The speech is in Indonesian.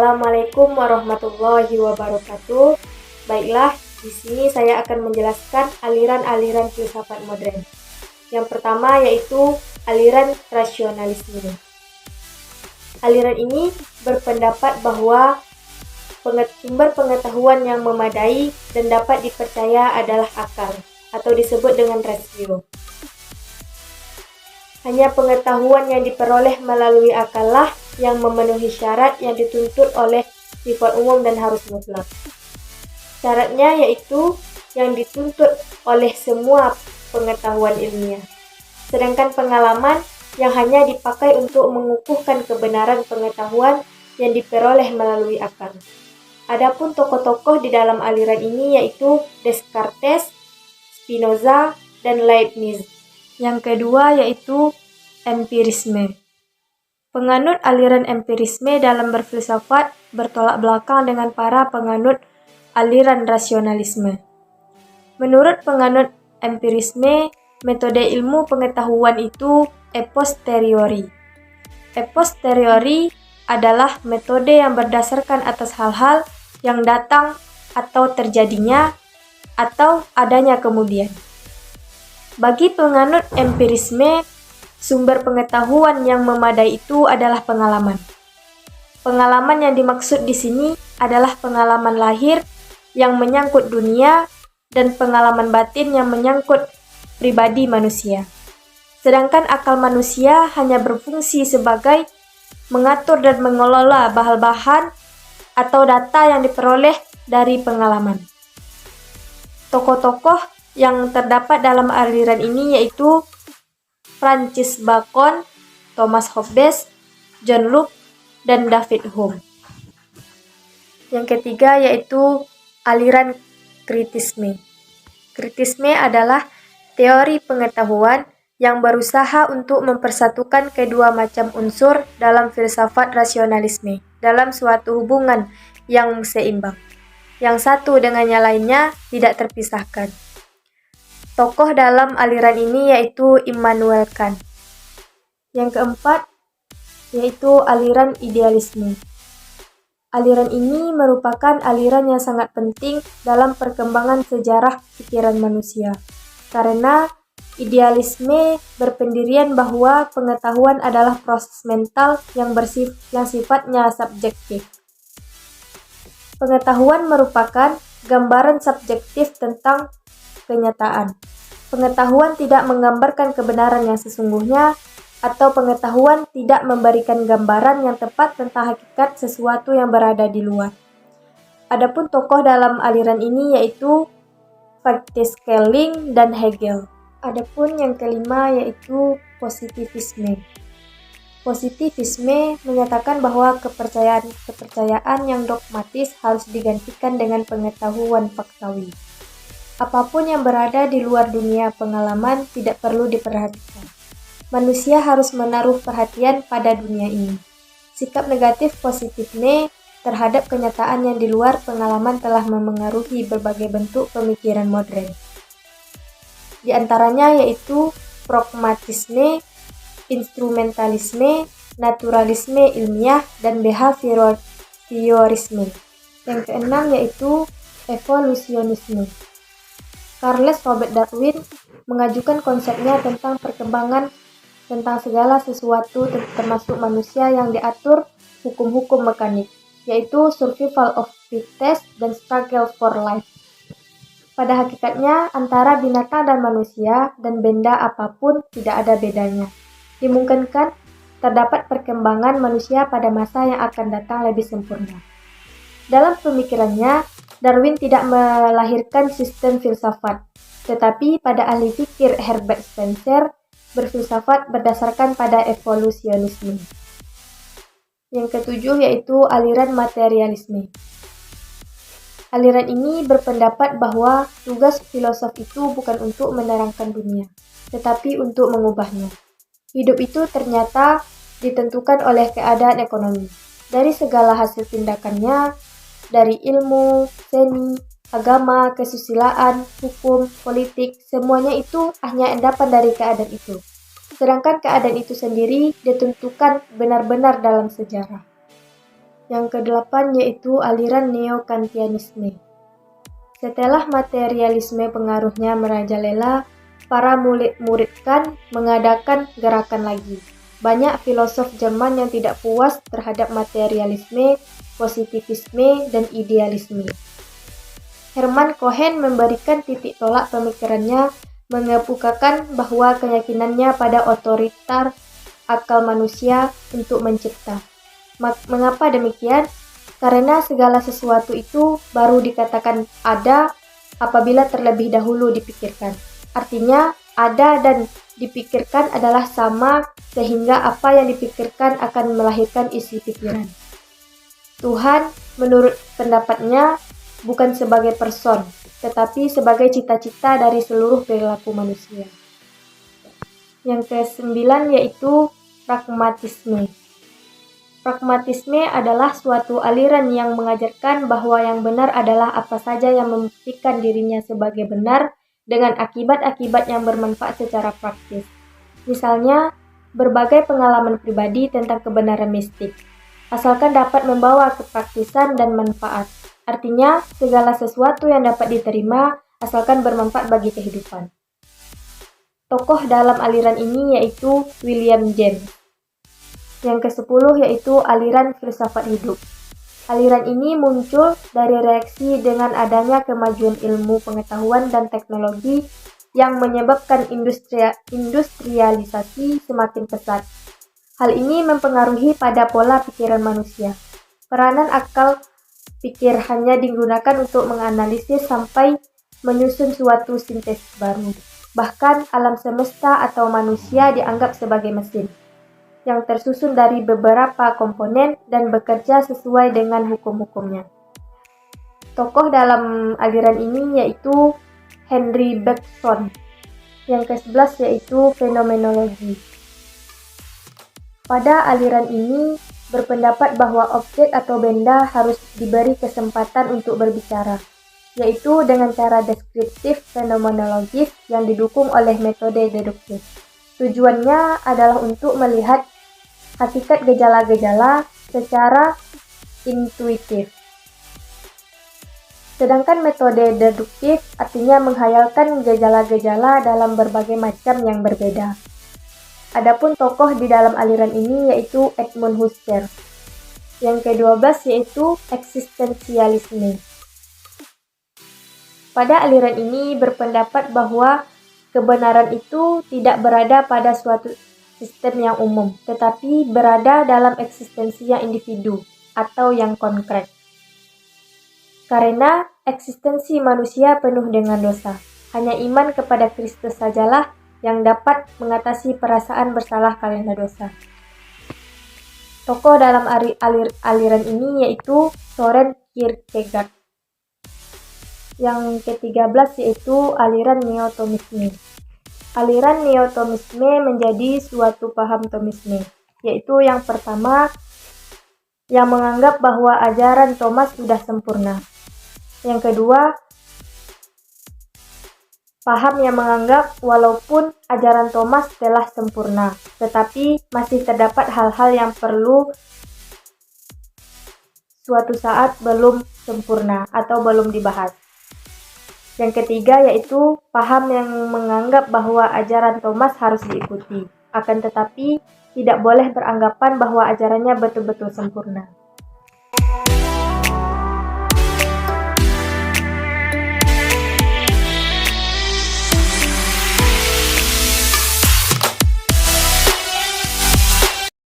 Assalamualaikum warahmatullahi wabarakatuh. Baiklah, di sini saya akan menjelaskan aliran-aliran filsafat modern. Yang pertama yaitu aliran rasionalisme. Aliran ini berpendapat bahwa sumber pengetahuan yang memadai dan dapat dipercaya adalah akal, atau disebut dengan rasio. Hanya pengetahuan yang diperoleh melalui akal lah yang memenuhi syarat yang dituntut oleh sifat umum dan harus mutlak. Syaratnya yaitu yang dituntut oleh semua pengetahuan ilmiah. Sedangkan pengalaman yang hanya dipakai untuk mengukuhkan kebenaran pengetahuan yang diperoleh melalui akal. Adapun tokoh-tokoh di dalam aliran ini yaitu Descartes, Spinoza, dan Leibniz. Yang kedua yaitu empirisme. Penganut aliran empirisme dalam berfilsafat bertolak belakang dengan para penganut aliran rasionalisme. Menurut penganut empirisme, metode ilmu pengetahuan itu a posteriori. A posteriori adalah metode yang berdasarkan atas hal-hal yang datang atau terjadinya atau adanya kemudian. Bagi penganut empirisme, sumber pengetahuan yang memadai itu adalah pengalaman. Pengalaman yang dimaksud di sini adalah pengalaman lahir yang menyangkut dunia dan pengalaman batin yang menyangkut pribadi manusia. Sedangkan akal manusia hanya berfungsi sebagai mengatur dan mengelola bahan-bahan atau data yang diperoleh dari pengalaman. Tokoh-tokoh yang terdapat dalam aliran ini yaitu Francis Bacon, Thomas Hobbes, John Locke, dan David Hume. Yang ketiga yaitu aliran kritisme. Kritisme adalah teori pengetahuan yang berusaha untuk mempersatukan kedua macam unsur dalam filsafat rasionalisme dalam suatu hubungan yang seimbang. Yang satu dengan yang lainnya tidak terpisahkan. Tokoh dalam aliran ini yaitu Immanuel Kant. Yang keempat yaitu aliran idealisme. Aliran ini merupakan aliran yang sangat penting dalam perkembangan sejarah pikiran manusia. Karena idealisme berpendirian bahwa pengetahuan adalah proses mental yang sifatnya subjektif. Pengetahuan merupakan gambaran subjektif tentang kenyataan. Pengetahuan tidak menggambarkan kebenaran yang sesungguhnya, atau pengetahuan tidak memberikan gambaran yang tepat tentang hakikat sesuatu yang berada di luar. Adapun tokoh dalam aliran ini yaitu Friedrich Schelling dan Hegel. Adapun yang kelima yaitu positivisme. Positivisme menyatakan bahwa kepercayaan yang dogmatis harus digantikan dengan pengetahuan faktawi. Apapun yang berada di luar dunia pengalaman tidak perlu diperhatikan. Manusia harus menaruh perhatian pada dunia ini. Sikap negatif positifnya terhadap kenyataan yang di luar pengalaman telah memengaruhi berbagai bentuk pemikiran modern. Di antaranya yaitu pragmatisme, instrumentalisme, naturalisme ilmiah, dan behaviorisme. Yang keenam yaitu evolusionisme. Charles Robert Darwin mengajukan konsepnya tentang perkembangan tentang segala sesuatu termasuk manusia yang diatur hukum-hukum mekanik, yaitu survival of fittest dan struggle for life. Pada hakikatnya, antara binatang dan manusia dan benda apapun tidak ada bedanya. Dimungkinkan terdapat perkembangan manusia pada masa yang akan datang lebih sempurna. Dalam pemikirannya, Darwin tidak melahirkan sistem filsafat, tetapi pada ahli fikir Herbert Spencer berfilsafat berdasarkan pada evolusionisme. Yang ketujuh yaitu aliran materialisme. Aliran ini berpendapat bahwa tugas filosof itu bukan untuk menerangkan dunia, tetapi untuk mengubahnya. Hidup itu ternyata ditentukan oleh keadaan ekonomi. Dari segala hasil tindakannya, dari ilmu, seni, agama, kesusilaan, hukum, politik, semuanya itu hanya endapan dari keadaan itu. Sedangkan keadaan itu sendiri ditentukan benar-benar dalam sejarah. Yang kedelapan yaitu aliran Neo-Kantianisme. Setelah materialisme pengaruhnya merajalela, para murid-murid Kant mengadakan gerakan lagi. Banyak filosof Jerman yang tidak puas terhadap materialisme, positivisme, dan idealisme. Hermann Cohen memberikan titik tolak pemikirannya, mengemukakan bahwa keyakinannya pada otoritas akal manusia untuk mencipta. Mengapa demikian? Karena segala sesuatu itu baru dikatakan ada apabila terlebih dahulu dipikirkan. Artinya, ada dan dipikirkan adalah sama, sehingga apa yang dipikirkan akan melahirkan isi pikiran. Tuhan, menurut pendapatnya, bukan sebagai person, tetapi sebagai cita-cita dari seluruh perilaku manusia. Yang ke-9 yaitu pragmatisme. Pragmatisme adalah suatu aliran yang mengajarkan bahwa yang benar adalah apa saja yang membuktikan dirinya sebagai benar dengan akibat-akibat yang bermanfaat secara praktis. Misalnya, berbagai pengalaman pribadi tentang kebenaran mistik, asalkan dapat membawa kepraktisan dan manfaat. Artinya, segala sesuatu yang dapat diterima asalkan bermanfaat bagi kehidupan. Tokoh dalam aliran ini yaitu William James. Yang ke-10 yaitu aliran filsafat hidup. Aliran ini muncul dari reaksi dengan adanya kemajuan ilmu pengetahuan dan teknologi yang menyebabkan industrialisasi semakin pesat. Hal ini mempengaruhi pada pola pikiran manusia. Peranan akal pikir hanya digunakan untuk menganalisis sampai menyusun suatu sintesis baru. Bahkan alam semesta atau manusia dianggap sebagai mesin yang tersusun dari beberapa komponen dan bekerja sesuai dengan hukum-hukumnya. Tokoh dalam aliran ini yaitu Henry Bergson. Yang ke-11 yaitu fenomenologi. Pada aliran ini berpendapat bahwa objek atau benda harus diberi kesempatan untuk berbicara, yaitu dengan cara deskriptif fenomenologis yang didukung oleh metode deduktif. Tujuannya adalah untuk melihat hakikat gejala-gejala secara intuitif. Sedangkan metode deduktif artinya menghayalkan gejala-gejala dalam berbagai macam yang berbeda. Adapun tokoh di dalam aliran ini yaitu Edmund Husserl. Yang ke-12 yaitu eksistensialisme. Pada aliran ini berpendapat bahwa kebenaran itu tidak berada pada suatu sistem yang umum, tetapi berada dalam eksistensi yang individu atau yang konkret. Karena eksistensi manusia penuh dengan dosa, hanya iman kepada Kristus sajalah yang dapat mengatasi perasaan bersalah karena dosa. Tokoh dalam aliran ini yaitu Søren Kierkegaard. Yang ke-13 yaitu aliran Neo-Thomisme. Aliran Neo-Thomisme menjadi suatu paham Thomisme, yaitu yang pertama yang menganggap bahwa ajaran Thomas sudah sempurna. Yang kedua, paham yang menganggap walaupun ajaran Thomas telah sempurna, tetapi masih terdapat hal-hal yang perlu suatu saat belum sempurna atau belum dibahas. Yang ketiga yaitu paham yang menganggap bahwa ajaran Thomas harus diikuti, akan tetapi tidak boleh beranggapan bahwa ajarannya betul-betul sempurna.